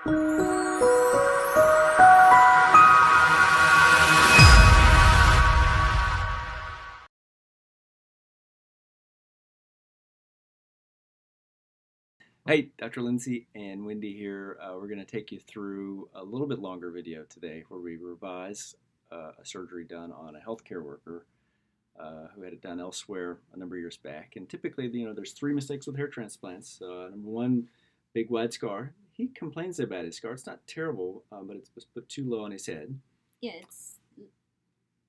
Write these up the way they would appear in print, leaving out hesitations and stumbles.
Hey, Dr. Lindsey and Wendy here. We're going to take you through a little bit longer video today where we revise a surgery done on a healthcare worker who had it done elsewhere a number of years back. And typically, there's three mistakes with hair transplants. Number one, big wide scar. He complains about his scar. It's not terrible, but it's put too low on his head. Yeah,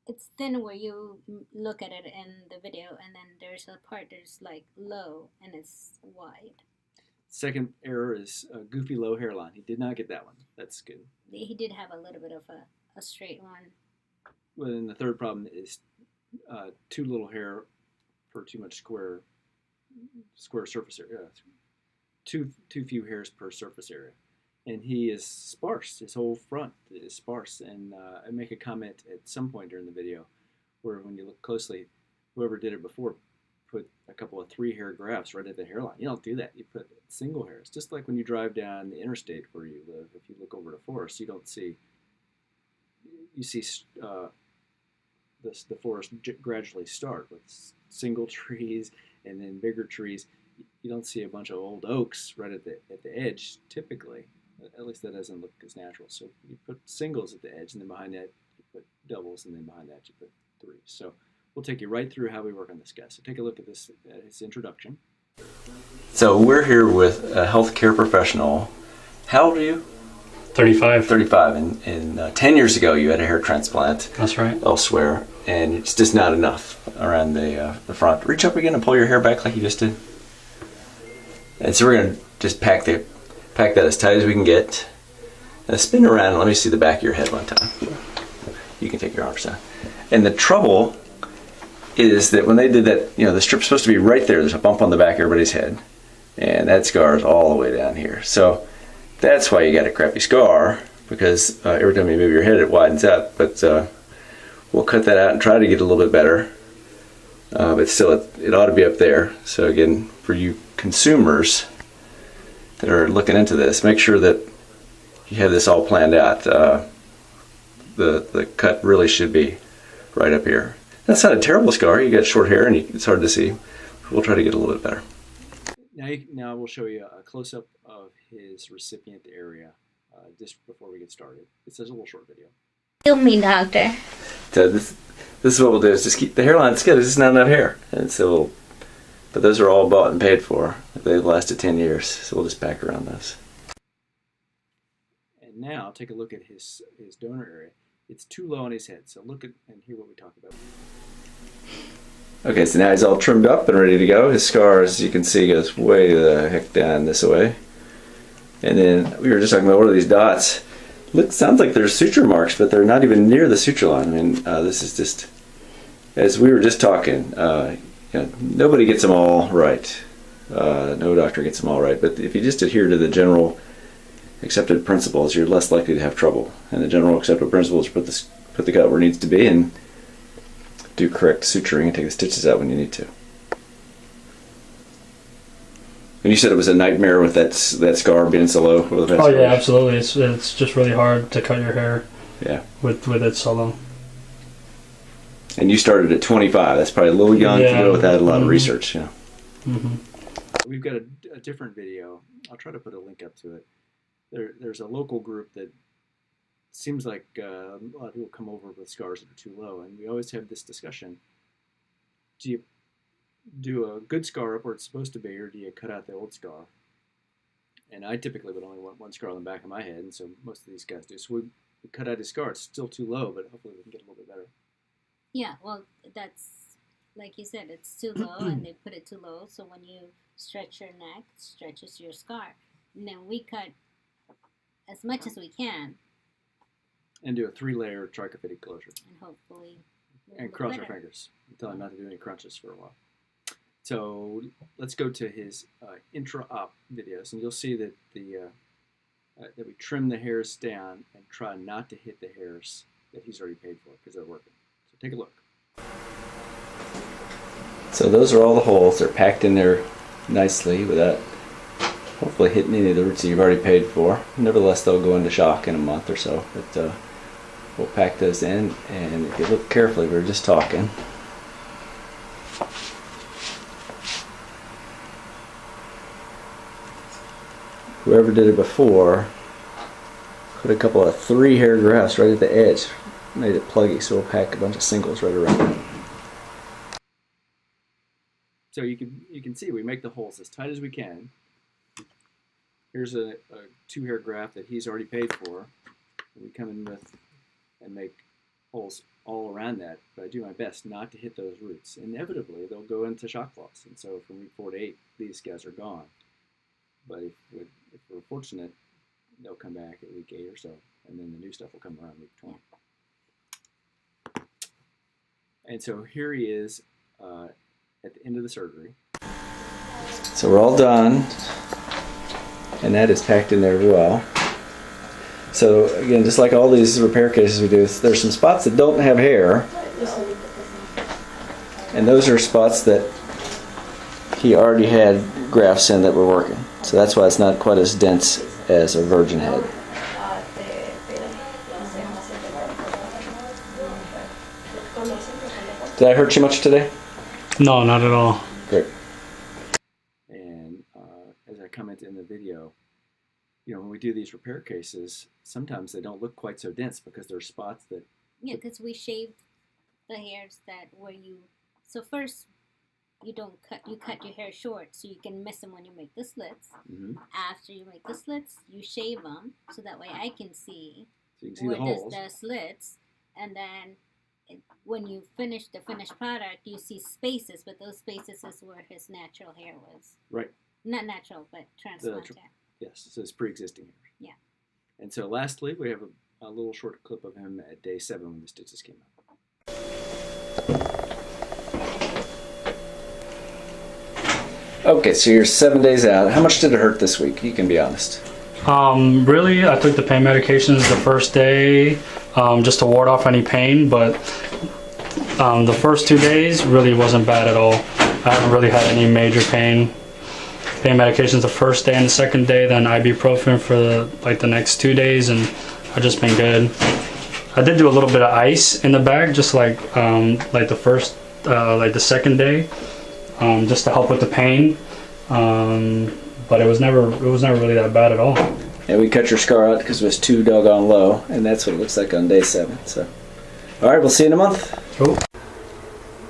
it's thin where you look at it in the video, and then there's a part that's like low and it's wide. Second error is a goofy low hairline. He did not get that one. That's good. He did have a little bit of a straight one. Well, then the third problem is too little hair for too much square surface area. Too few hairs per surface area. And he is sparse. His whole front is sparse. And I make a comment at some point during the video where when you look closely, whoever did it before put a couple of 3-hair grafts right at the hairline. You don't do that. You put single hairs. Just like when you drive down the interstate where you live, if you look over to forest, you see the forest gradually start with single trees and then bigger trees. You don't see a bunch of old oaks right at the edge typically. At least that doesn't look as natural. So you put singles at the edge, and then behind that you put doubles, and then behind that you put threes. So we'll take you right through how we work on this guy. So take a look at his introduction. So we're here with a healthcare professional. How old are you? 35. 35. And 10 years ago you had a hair transplant. That's right. Elsewhere, and it's just not enough around the front. Reach up again and pull your hair back like you just did. And so we're going to just pack that as tight as we can get. And spin around and let me see the back of your head one time. You can take your arms down. And the trouble is that when they did that, the strip's supposed to be right there. There's a bump on the back of everybody's head. And that scar is all the way down here. So that's why you got a crappy scar, because every time you move your head it widens up. But we'll cut that out and try to get a little bit better. But still, it ought to be up there. So again, for you consumers that are looking into this, make sure that you have this all planned out. The cut really should be right up here. That's not a terrible scar. You got short hair and it's hard to see. We'll try to get a little bit better. Now we'll show you a close-up of his recipient area just before we get started. This is a little short video. Kill me, doctor. So this is what we'll do, is just keep the hairline skin. There's just not enough hair. And so but those are all bought and paid for. They've lasted 10 years, so we'll just pack around those. And now take a look at his donor area. It's too low on his head, so look at and hear what we talk about. Okay, so now he's all trimmed up and ready to go. His scar, as you can see, goes way the heck down this way. And then we were just talking about, what are these dots? Sounds like there's suture marks, but they're not even near the suture line. I mean, this is just, as we were just talking, nobody gets them all right. No doctor gets them all right. But if you just adhere to the general accepted principles, you're less likely to have trouble. And the general accepted principles is put the cut where it needs to be and do correct suturing and take the stitches out when you need to. And you said it was a nightmare with that scar being so low over the past yeah, absolutely. It's just really hard to cut your hair. Yeah. With it so low. And you started at 25. That's probably a little young to go without a lot of research. We've got a different video. I'll try to put a link up to it. There's a local group that seems like a lot of people come over with scars that are too low, and we always have this discussion. Do you do a good scar up where it's supposed to be, or do you cut out the old scar? And I typically would only want one scar on the back of my head, and so most of these guys do. So we cut out his scar. It's still too low, but hopefully we can get a little bit better. Yeah, well, that's, like you said, it's too low, and they put it too low, so when you stretch your neck, it stretches your scar. And then we cut as much as we can. And do a 3-layer trichophytic closure. And hopefully and cross our fingers. Tell him not to do any crunches for a while. So let's go to his intra-op videos, and you'll see that that we trim the hairs down and try not to hit the hairs that he's already paid for, because they're working. So take a look. So those are all the holes. They're packed in there nicely without hopefully hitting any of the roots that you've already paid for. Nevertheless, they'll go into shock in a month or so. But we'll pack those in, and if you look carefully, we were just talking. Whoever did it before put a couple of 3-hair grafts right at the edge, made it pluggy, so we'll pack a bunch of singles right around it. So you can see we make the holes as tight as we can. Here's a 2-hair graft that he's already paid for. We come in with and make holes all around that, but I do my best not to hit those roots. Inevitably, they'll go into shock loss, and so from week 4 to 8, these guys are gone. But if we're fortunate, they'll come back at week 8 or so, and then the new stuff will come around week 20. And so here he is at the end of the surgery. So we're all done, and that is packed in there as well. So again, just like all these repair cases we do, there's some spots that don't have hair, and those are spots that he already had grafts in that were working. So that's why it's not quite as dense as a virgin head. Did I hurt you much today? No, not at all. Great. And as I commented in the video, when we do these repair cases, sometimes they don't look quite so dense because there are spots that... Yeah, because we shaved the hairs that where you... So first, you cut your hair short so you can miss them when you make the slits. Mm-hmm. After you make the slits, you shave them so that way I can see, so you can see the holes. The slits, and then when you finish the finished product, you see spaces, but those spaces is where his natural hair was. Right. Not natural, but transplant hair. Yes, so it's pre-existing hair. Yeah. And so lastly, we have a little short clip of him at day 7 when the stitches came out. Okay, so you're 7 days out. How much did it hurt this week? You can be honest. Really, I took the pain medications the first day just to ward off any pain, but the first 2 days really wasn't bad at all. I haven't really had any major pain. Pain medications the first day and the second day, then ibuprofen for the next 2 days, and I've just been good. I did do a little bit of ice in the bag, just like the second day, just to help with the pain. But it was never really that bad at all. And we cut your scar out because it was too doggone low, and that's what it looks like on day 7. So, all right, we'll see you in a month. Cool.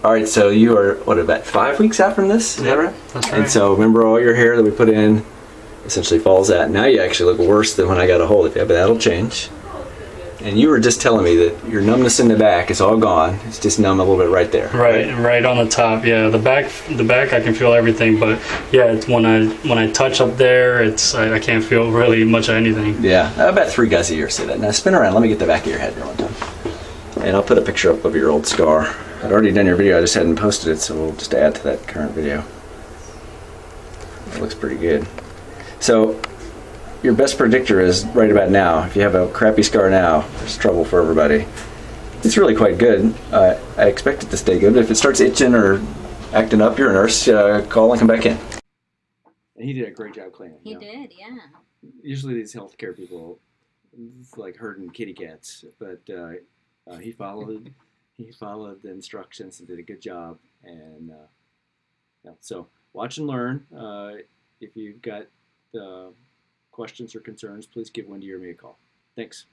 All right, so you are, about 5 weeks out from this? Is that right? That's right. And so remember, all your hair that we put in essentially falls out. Now you actually look worse than when I got a hold of you, but that'll change. And you were just telling me that your numbness in the back is all gone. It's just numb a little bit right there. Right on the top. Yeah, the back I can feel everything, but yeah, it's when I touch up there, I can't feel really much of anything. Yeah, about 3 guys a year say that. Now spin around. Let me get the back of your head here one time. And I'll put a picture up of your old scar. I'd already done your video, I just hadn't posted it, so we'll just add to that current video. It looks pretty good. So, your best predictor is right about now. If you have a crappy scar now, there's trouble for everybody. It's really quite good. I expect it to stay good, but if it starts itching or acting up, you're a nurse, call and come back in. And he did a great job cleaning. He did, yeah. Usually these healthcare people, it's like herding kitty cats, but he followed the instructions and did a good job. And so watch and learn. If you've got questions or concerns, please give Wendy or me a call. Thanks.